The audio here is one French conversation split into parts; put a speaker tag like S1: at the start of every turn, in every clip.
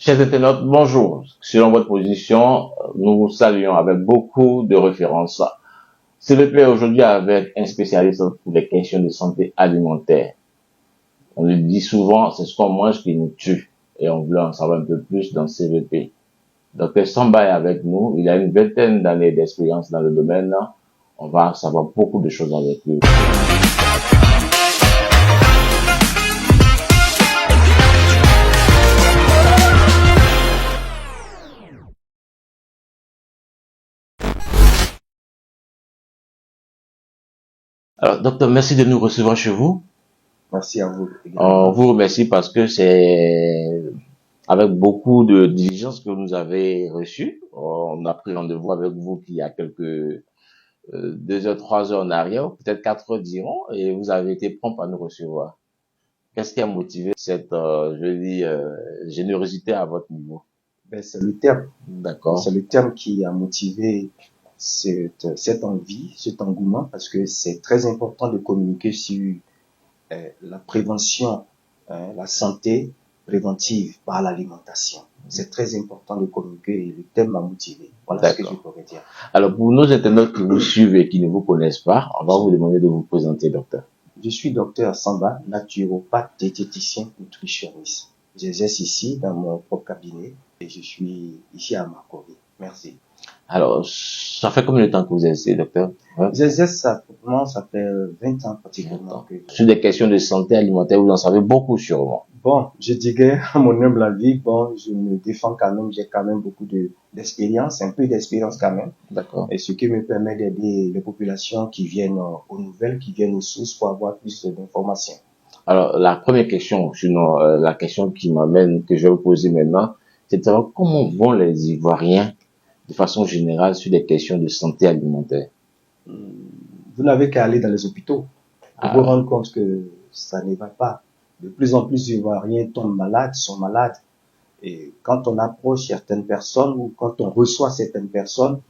S1: Chers internautes, bonjour. Selon votre position, nous vous saluons avec beaucoup de références. S'il vous plaît, aujourd'hui avec un spécialiste pour les questions de santé alimentaire. On le dit souvent, c'est ce qu'on mange qui nous tue. Et on veut en savoir un peu plus dans CVP. Docteur Samba est avec nous. Il a une vingtaine d'années d'expérience dans le domaine. On va savoir beaucoup de choses avec lui. Alors, docteur, merci de nous recevoir chez vous.
S2: Merci à vous.
S1: On vous remercie parce que c'est avec beaucoup de diligence que vous nous avez reçus. On a pris rendez-vous avec vous il y a quelques 2 heures, 3 heures en arrière, peut-être 4 heures diront, et vous avez été prompt à nous recevoir. Qu'est-ce qui a motivé cette, générosité à votre niveau?
S2: C'est le terme.
S1: D'accord.
S2: C'est le terme qui a motivé cette envie, cet engouement, parce que c'est très important de communiquer sur la prévention, la santé préventive par l'alimentation. C'est très important de communiquer et le thème m'a motivé. Voilà ce que je pourrais dire.
S1: Alors, pour nos internautes qui vous suivent et qui ne vous connaissent pas, on va vous demander de vous présenter, docteur.
S2: Je suis docteur Samba, naturopathe, diététicien, nutritionniste. J'exerce ici dans mon propre cabinet et je suis ici à Marcory. Merci.
S1: Alors, ça fait combien de temps que vous exercez, docteur?
S2: J'exerce ça fait 20 ans pratiquement.
S1: Sur des questions de santé alimentaire, vous en savez beaucoup sûrement.
S2: Bon, je dirais, à mon humble avis, je me défends quand même, j'ai quand même beaucoup d'expérience, un peu d'expérience quand même.
S1: D'accord.
S2: Et ce qui me permet d'aider les populations qui viennent aux nouvelles, qui viennent aux sources pour avoir plus d'informations.
S1: Alors, la première question, sinon, la question qui m'amène, que je vais vous poser maintenant, c'est de savoir comment vont les Ivoiriens, de façon générale, sur des questions de santé alimentaire.
S2: Vous n'avez qu'à aller dans les hôpitaux pour vous rendre compte que ça ne va pas. De plus en plus d'Ivoiriens tombent malades, sont malades. Et quand on approche certaines personnes ou quand on reçoit certaines personnes,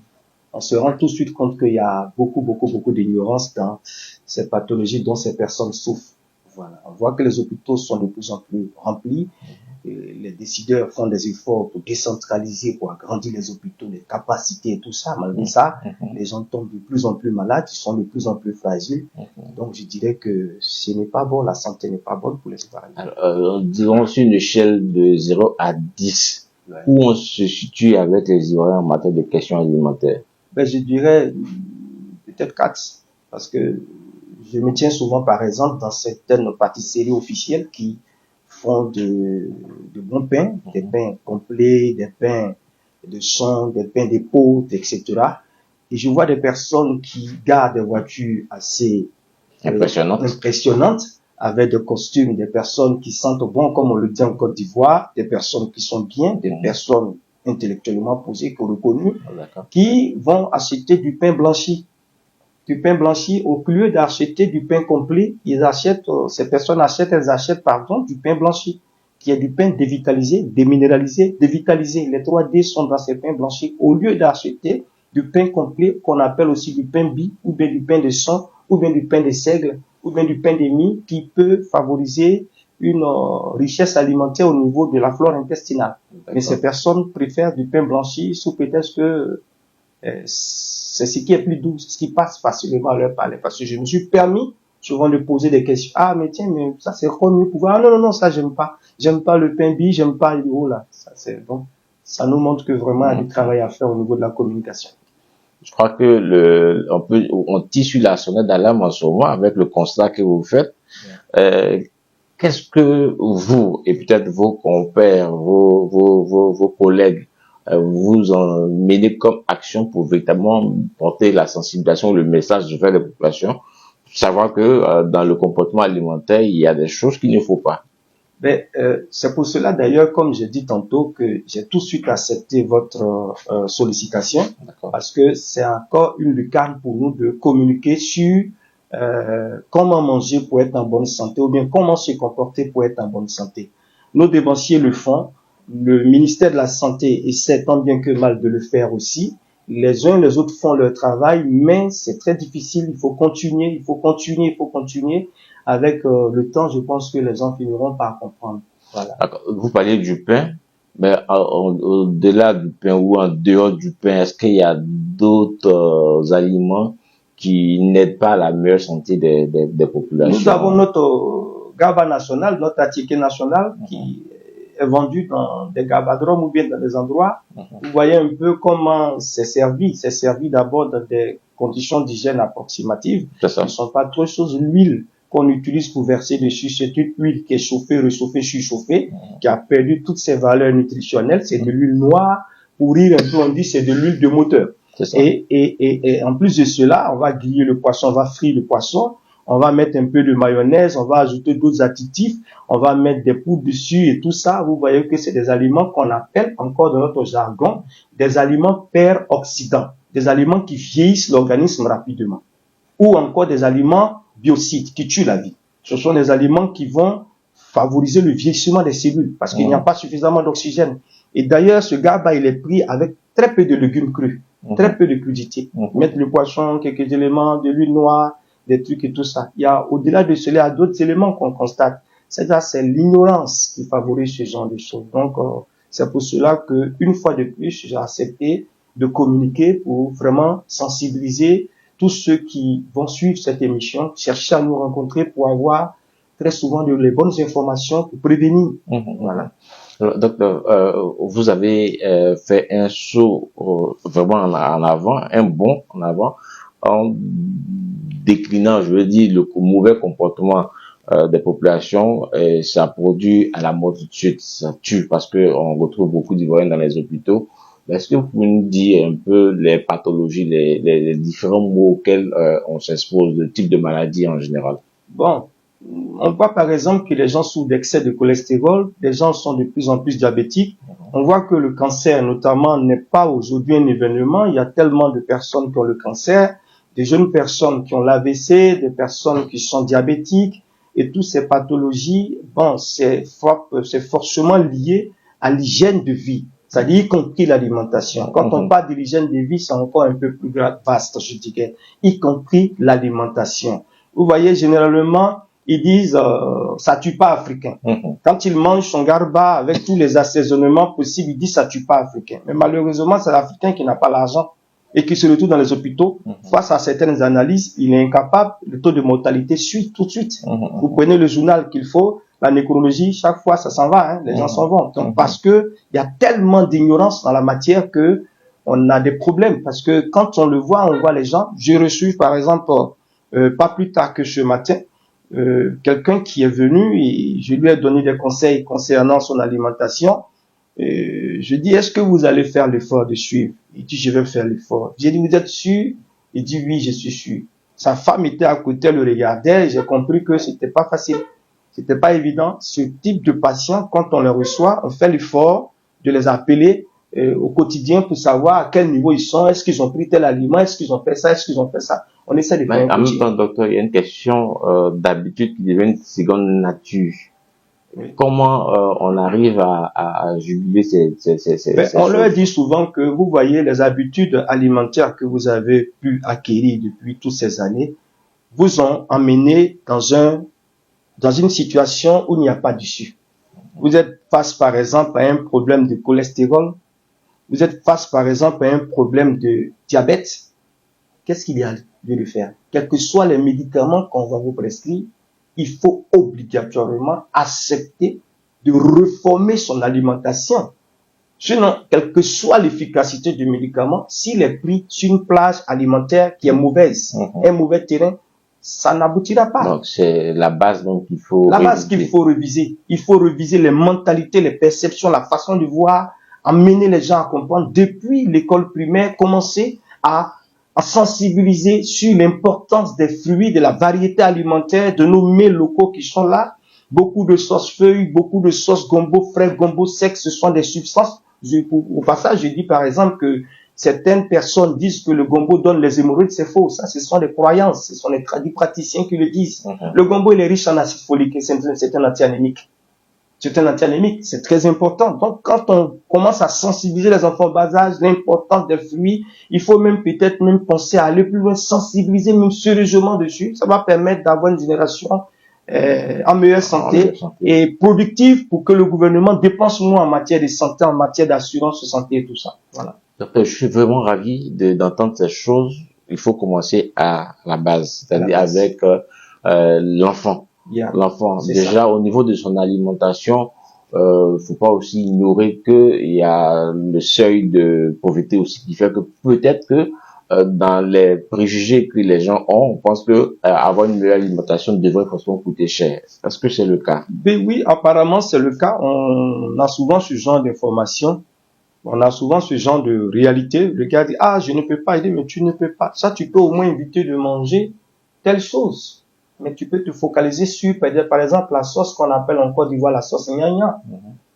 S2: on se rend tout de suite compte qu'il y a beaucoup d'ignorance dans ces pathologies dont ces personnes souffrent. Voilà. On voit que les hôpitaux sont de plus en plus remplis. Et les décideurs font des efforts pour décentraliser, pour agrandir les hôpitaux, les capacités et tout ça. Malgré ça, les gens tombent de plus en plus malades, ils sont de plus en plus fragiles. Donc, je dirais que ce n'est pas bon, la santé n'est pas bonne pour les Ivoiriens.
S1: Alors, disons sur une échelle de 0 à 10, où on se situe avec les Ivoiriens en matière de questions alimentaires?
S2: Je dirais peut-être 4, parce que je me tiens souvent, par exemple, dans certaines pâtisseries officielles qui font de bons pains, des pains complets, des pains de son, des pains d'épaule, etc. Et je vois des personnes qui gardent des voitures assez impressionnantes, avec des costumes, des personnes qui sentent bon, comme on le dit en Côte d'Ivoire, des personnes qui sont bien, des personnes intellectuellement posées, reconnues, qui vont acheter du pain blanchi. Du pain blanchi, au lieu d'acheter du pain complet, ces personnes achètent du pain blanchi, qui est du pain dévitalisé, déminéralisé, dévitalisé. Les 3D sont dans ces pains blanchis, au lieu d'acheter du pain complet, qu'on appelle aussi du pain bi, ou bien du pain de son, ou bien du pain de seigle, ou bien du pain de mie, qui peut favoriser une richesse alimentaire au niveau de la flore intestinale. Mais ces personnes préfèrent du pain blanchi sous prétexte que c'est ce qui est plus doux, ce qui passe facilement à leur palais. Parce que je me suis permis souvent de poser des questions. Ah, mais tiens, mais ça c'est comme mieux pouvoir. Ah, non, ça j'aime pas. J'aime pas le pain bi, j'aime pas le haut là. Donc, ça nous montre que vraiment il y a du travail à faire au niveau de la communication.
S1: Je crois que on tisse la sonnette d'alarme en ce moment avec le constat que vous faites. Qu'est-ce que vous, et peut-être vos compères, vos collègues, vous en menez comme action pour véritablement porter la sensibilisation, le message vers les populations, savoir que dans le comportement alimentaire, il y a des choses qu'il ne faut pas?
S2: C'est pour cela d'ailleurs, comme j'ai dit tantôt, que j'ai tout de suite accepté votre sollicitation, parce que c'est encore une lucarne pour nous de communiquer sur comment manger pour être en bonne santé, ou bien comment se comporter pour être en bonne santé. Nos dépensiers le font, le ministère de la Santé essaie tant bien que mal de le faire aussi. Les uns et les autres font leur travail, mais c'est très difficile. Il faut continuer. Avec le temps, je pense que les gens finiront par comprendre. Voilà.
S1: Vous parliez du pain. Mais au-delà du pain ou en dehors du pain, est-ce qu'il y a d'autres aliments qui n'aident pas à la meilleure santé des populations?
S2: Nous avons notre GABA national, notre ticket national, qui est vendu dans des gabadromes ou bien dans des endroits. Vous voyez un peu comment c'est servi. C'est servi d'abord dans des conditions d'hygiène approximatives. Ce ne sont pas trop choses. L'huile qu'on utilise pour verser dessus, c'est une huile qui est chauffée, réchauffée, surchauffée, qui a perdu toutes ses valeurs nutritionnelles. C'est de l'huile noire. Pour rire un peu, on dit c'est de l'huile de moteur. Et en plus de cela, on va griller le poisson, on va frire le poisson, on va mettre un peu de mayonnaise, on va ajouter d'autres additifs, on va mettre des poudres dessus et tout ça. Vous voyez que c'est des aliments qu'on appelle encore dans notre jargon des aliments peroxydants, des aliments qui vieillissent l'organisme rapidement, ou encore des aliments biocides qui tuent la vie. Ce sont des aliments qui vont favoriser le vieillissement des cellules parce qu'il n'y a pas suffisamment d'oxygène. Et d'ailleurs, ce GABA, il est pris avec très peu de légumes crus, très peu de crudités. Mettre le poisson, quelques éléments, de l'huile noire, des trucs et tout ça. Il y a, au-delà de cela, il y a d'autres éléments qu'on constate. C'est-à-dire, c'est l'ignorance qui favorise ce genre de choses. Donc, c'est pour cela que, une fois de plus, j'ai accepté de communiquer pour vraiment sensibiliser tous ceux qui vont suivre cette émission, chercher à nous rencontrer pour avoir très souvent les bonnes informations pour prévenir. Voilà.
S1: Docteur, vous avez fait un saut vraiment en avant, un bond en avant, en déclinant, je veux dire, le mauvais comportement des populations. Et ça produit à la mort tout de suite, ça tue parce que on retrouve beaucoup d'Ivoiriens dans les hôpitaux. Est-ce que vous pouvez nous dire un peu les pathologies, les différents maux auxquels on s'expose, le type de maladie en général?
S2: Bon. On voit par exemple que les gens souffrent d'excès de cholestérol, les gens sont de plus en plus diabétiques. On voit que le cancer, notamment, n'est pas aujourd'hui un événement. Il y a tellement de personnes qui ont le cancer, des jeunes personnes qui ont l'AVC, des personnes qui sont diabétiques, et toutes ces pathologies, bon, c'est forcément lié à l'hygiène de vie, c'est-à-dire y compris l'alimentation. Quand on parle de l'hygiène de vie, c'est encore un peu plus vaste, je dirais, y compris l'alimentation. Vous voyez, généralement, ils disent ça tue pas africain. Quand ils mangent son garba avec tous les assaisonnements possibles, ils disent ça tue pas africain. Mais malheureusement, c'est l'Africain qui n'a pas l'argent et qui se retrouve dans les hôpitaux. Face à certaines analyses, il est incapable, le taux de mortalité suit tout de suite. Vous prenez le journal qu'il faut, la nécrologie, chaque fois ça s'en va, hein, les gens s'en vont. Donc, parce que il y a tellement d'ignorance dans la matière que on a des problèmes. Parce que quand on le voit, on voit les gens. J'ai reçu par exemple, pas plus tard que ce matin, quelqu'un qui est venu et je lui ai donné des conseils concernant son alimentation. Je dis, est-ce que vous allez faire l'effort de suivre? Il dit, je vais faire l'effort. J'ai dit, vous êtes sûr? Il dit, oui, je suis sûr. Sa femme était à côté, elle le regardait, j'ai compris que c'était pas facile. C'était pas évident. Ce type de patients, quand on les reçoit, on fait l'effort de les appeler au quotidien pour savoir à quel niveau ils sont, est-ce qu'ils ont pris tel aliment, est-ce qu'ils ont fait ça, est-ce qu'ils ont fait ça. On essaie de faire
S1: en même temps, docteur, il y a une question d'habitude qui devient une seconde nature. Oui. Comment on arrive à juguler ces
S2: on leur dit souvent que vous voyez les habitudes alimentaires que vous avez pu acquérir depuis toutes ces années vous ont emmené dans une situation où il n'y a pas d'issue. Vous êtes face par exemple à un problème de cholestérol, vous êtes face par exemple à un problème de diabète. Qu'est-ce qu'il y a de le faire? Quels que soient les médicaments qu'on va vous prescrire, il faut obligatoirement accepter de réformer son alimentation. Sinon, quelle que soit l'efficacité du médicament, s'il est pris sur une plage alimentaire qui est mauvaise, un mauvais terrain, ça n'aboutira pas.
S1: Donc, c'est la base donc qu'il faut
S2: La base qu'il faut réviser. Il faut réviser les mentalités, les perceptions, la façon de voir, amener les gens à comprendre depuis l'école primaire, commencer à sensibiliser sur l'importance des fruits, de la variété alimentaire, de nos mets locaux qui sont là. Beaucoup de sauces feuilles, beaucoup de sauces gombo frais, gombo sec, ce sont des substances. Au passage, je dis par exemple que certaines personnes disent que le gombo donne les hémorroïdes, c'est faux. Ça, ce sont des croyances, ce sont des praticiens qui le disent. Le gombo, il est riche en acide folique et c'est un anti-anémique. C'est un anti-anémique, c'est très important. Donc, quand on commence à sensibiliser les enfants au bas âge, l'importance des fruits, il faut même peut-être même penser à aller plus loin, sensibiliser même sérieusement dessus. Ça va permettre d'avoir une génération en meilleure santé et productive pour que le gouvernement dépense moins en matière de santé, en matière d'assurance santé et tout ça. Voilà.
S1: Donc, je suis vraiment ravi d'entendre ces choses. Il faut commencer à la base, c'est-à-dire avec l'enfant.
S2: Yeah.
S1: L'enfant, déjà ça. Au niveau de son alimentation, faut pas aussi ignorer que il y a le seuil de pauvreté aussi qui fait que peut-être que dans les préjugés que les gens ont, on pense que avoir une meilleure alimentation devrait forcément coûter cher. Est-ce que c'est le cas?
S2: Ben oui, apparemment c'est le cas. On a souvent ce genre d'informations. On a souvent ce genre de réalité. Le gars dit, je ne peux pas aider, mais tu ne peux pas. Ça, tu peux au moins éviter de manger telle chose. Mais tu peux te focaliser sur, par exemple, la sauce qu'on appelle en Côte d'Ivoire la sauce gnagna.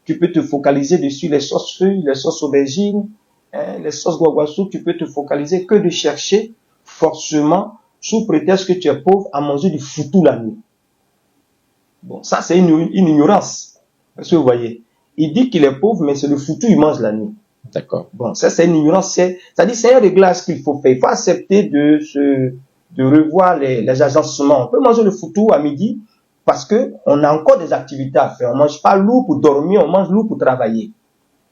S2: Tu peux te focaliser dessus les sauces fruits, les sauces aubergines, les sauces guaguassou. Tu peux te focaliser que de chercher forcément, sous prétexte que tu es pauvre, à manger du foutou la nuit. Bon, ça c'est une ignorance. Parce que vous voyez, il dit qu'il est pauvre, mais c'est le foutu, il mange la nuit.
S1: D'accord.
S2: Bon, ça c'est une ignorance. C'est-à-dire, c'est un réglage qu'il faut faire. Il faut accepter de revoir les agencements. On peut manger le foutu à midi parce que on a encore des activités à faire. On mange pas lourd pour dormir, on mange lourd pour travailler.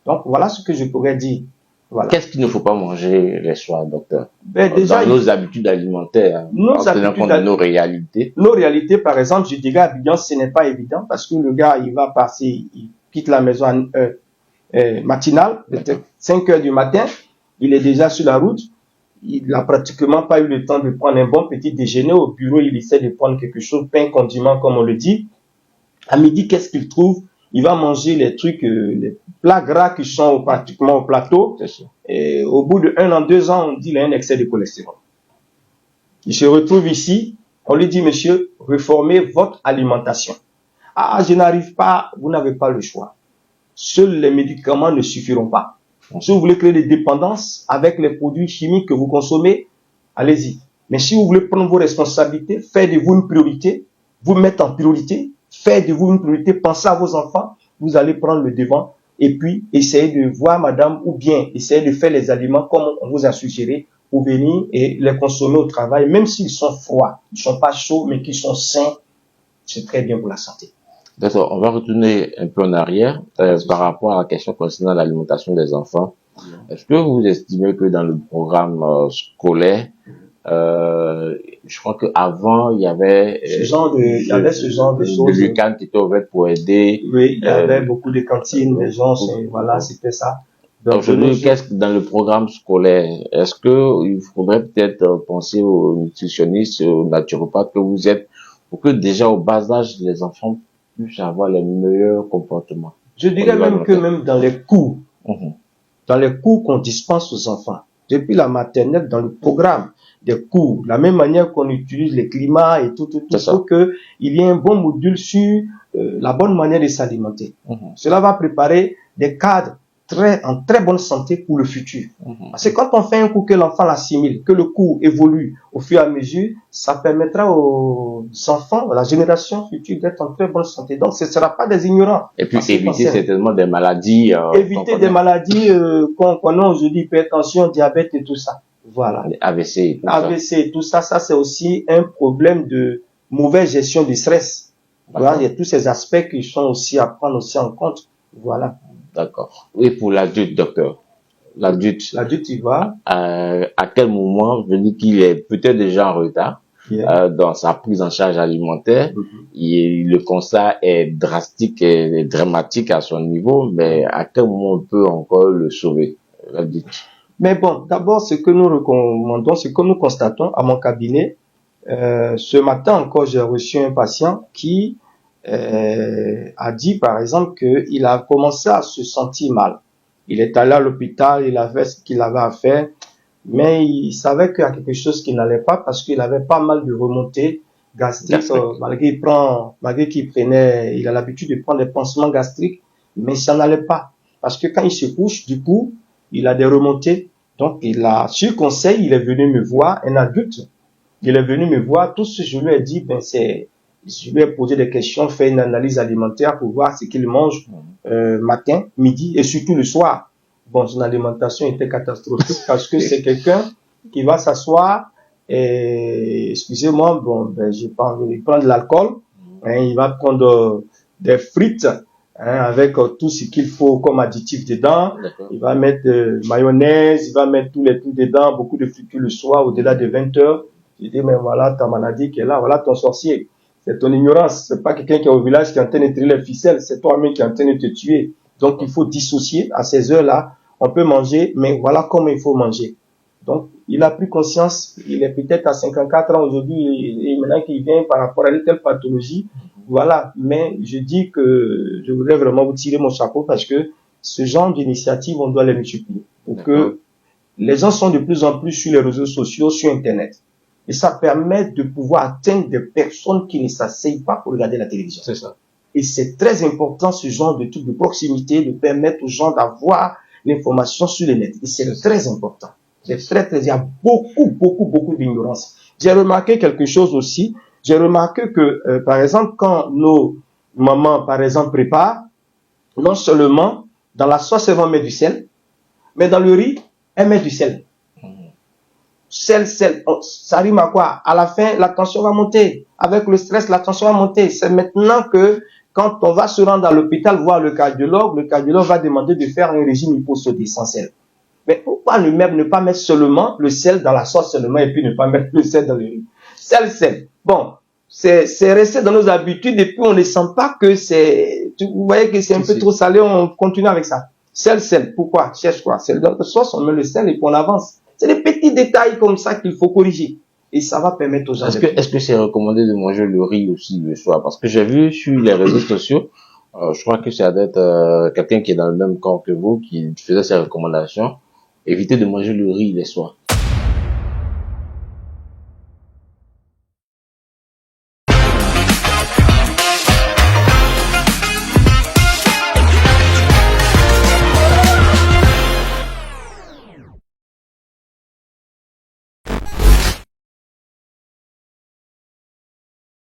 S2: Donc, voilà ce que je pourrais dire. Voilà.
S1: Qu'est-ce qu'il ne faut pas manger les soirs, docteur?
S2: Déjà,
S1: dans nos habitudes alimentaires, en tenant compte de nos réalités.
S2: Nos réalités, par exemple, je dirais à Abidjan, ce n'est pas évident parce que le gars, il va passer, il quitte la maison matinale, peut-être 5 heures du matin, il est déjà sur la route, il n'a pratiquement pas eu le temps de prendre un bon petit déjeuner. Au bureau, il essaie de prendre quelque chose, pain, condiment, comme on le dit. À midi, qu'est-ce qu'il trouve? Il va manger les trucs, les plats gras qui sont pratiquement au plateau. Et au bout de 1 an, 2 ans, on dit qu'il a un excès de cholestérol. Il se retrouve ici, on lui dit, monsieur, réformez votre alimentation. Je n'arrive pas, vous n'avez pas le choix. Seuls les médicaments ne suffiront pas. Si vous voulez créer des dépendances avec les produits chimiques que vous consommez, allez-y. Mais si vous voulez prendre vos responsabilités, faites de vous une priorité, vous mettre en priorité, faites de vous une priorité, pensez à vos enfants, vous allez prendre le devant et puis essayez de voir madame ou bien essayez de faire les aliments comme on vous a suggéré pour venir et les consommer au travail, même s'ils sont froids, ils ne sont pas chauds mais qu'ils sont sains, c'est très bien pour la santé.
S1: D'accord, on va retourner un peu en arrière par rapport à la question concernant l'alimentation des enfants. Est-ce que vous estimez que dans le programme scolaire, je crois qu'avant il y avait
S2: ce genre de choses,
S1: de lucarnes qui étaient ouvertes pour aider.
S2: Oui, il y avait beaucoup de cantines, les gens, voilà, c'était ça.
S1: Donc aujourd'hui, qu'est-ce que dans le programme scolaire, est-ce que il faudrait peut-être penser aux nutritionnistes, aux naturopathes que vous êtes, pour que déjà au bas âge les enfants puissent avoir les meilleurs comportements?
S2: Je dirais même que même dans les cours, dans les cours qu'on dispense aux enfants, depuis la maternelle, dans le programme des cours, de la même manière qu'on utilise les climats et tout, il faut qu'il y ait un bon module sur la bonne manière de s'alimenter. Cela va préparer des cadres en très bonne santé pour le futur. Parce que quand on fait un cours que l'enfant l'assimile, que le cours évolue au fur et à mesure, ça permettra aux enfants, à la génération future d'être en très bonne santé. Donc ce ne sera pas des ignorants.
S1: Et puis éviter certainement des maladies.
S2: Éviter des maladies qu'on connaît aujourd'hui, hypertension, diabète et tout ça. Voilà.
S1: AVC.
S2: Et tout ça, ça c'est aussi un problème de mauvaise gestion du stress. Voilà, il y a tous ces aspects qui sont aussi à prendre aussi en compte. Voilà.
S1: D'accord. Et pour l'adulte, docteur? L'adulte,
S2: il va.
S1: À quel moment, je dis qu'il est peut-être déjà en retard dans sa prise en charge alimentaire. Le constat est drastique et dramatique à son niveau, mais à quel moment on peut encore le sauver, l'adulte?
S2: Mais bon, d'abord, ce que nous recommandons, ce que nous constatons à mon cabinet, ce matin encore, j'ai reçu un patient qui a dit, par exemple, qu'il a commencé à se sentir mal. Il est allé à l'hôpital, il avait ce qu'il avait à faire, mais il savait qu'il y a quelque chose qui n'allait pas parce qu'il avait pas mal de remontées gastriques, malgré qu'il prenait, il a l'habitude de prendre des pansements gastriques, mais ça n'allait pas. Parce que quand il se couche, du coup, il a des remontées. Donc, sur conseil, il est venu me voir, un adulte. Il est venu me voir, tout ce que je lui ai dit, je lui ai posé des questions, fait une analyse alimentaire pour voir ce qu'il mange matin, midi et surtout le soir. Bon, son alimentation était catastrophique parce que c'est quelqu'un qui va s'asseoir et, excusez-moi, j'ai pas envie de prendre de l'alcool Hein, il va prendre des frites, hein, avec tout ce qu'il faut comme additif dedans. Il va mettre mayonnaise, il va mettre tous les trucs dedans, beaucoup de friture le soir, au-delà de 20 heures. Je dis, mais voilà ta maladie qui est là, voilà ton sorcier. C'est ton ignorance. C'est pas quelqu'un qui est au village qui est en train de tirer les ficelles, c'est toi-même qui est en train de te tuer. Donc, il faut dissocier à ces heures-là. On peut manger, mais voilà comment il faut manger. Donc, il a pris conscience, il est peut-être à 54 ans aujourd'hui, et maintenant qu'il vient par rapport à une telle pathologie. Voilà. Mais je dis que je voudrais vraiment vous tirer mon chapeau parce que ce genre d'initiative, on doit les multiplier. Pour que les gens sont de plus en plus sur les réseaux sociaux, sur Internet. Et ça permet de pouvoir atteindre des personnes qui ne s'asseyent pas pour regarder la télévision.
S1: C'est ça.
S2: Et c'est très important, ce genre de truc de proximité, de permettre aux gens d'avoir l'information sur le net. Et c'est très important. C'est très, il y a beaucoup d'ignorance. J'ai remarqué quelque chose aussi. J'ai remarqué que, par exemple, quand nos mamans, par exemple, préparent, non seulement dans la sauce, elles vont mettre du sel, mais dans le riz, elles mettent du sel. Sel, ça rime à quoi? À la fin, la tension va monter. Avec le stress, la tension va monter. C'est maintenant que, quand on va se rendre à l'hôpital voir le cardiologue va demander de faire un régime hyposodique sans sel. Mais pourquoi ne pas mettre seulement le sel dans la sauce seulement et puis ne pas mettre le sel dans le riz? Sel. Bon, c'est resté dans nos habitudes et puis on ne sent pas que vous voyez que c'est un peu trop salé, on continue avec ça. Sel. Pourquoi? Cherche quoi? C'est dans la sauce, on met le sel et puis on avance. C'est des petits détails comme ça qu'il faut corriger. Et ça va permettre aux gens.
S1: Est-ce que c'est recommandé de manger le riz aussi le soir? Parce que j'ai vu sur les réseaux sociaux, je crois que ça doit être quelqu'un qui est dans le même camp que vous, qui faisait ces recommandations. Éviter de manger le riz les soirs.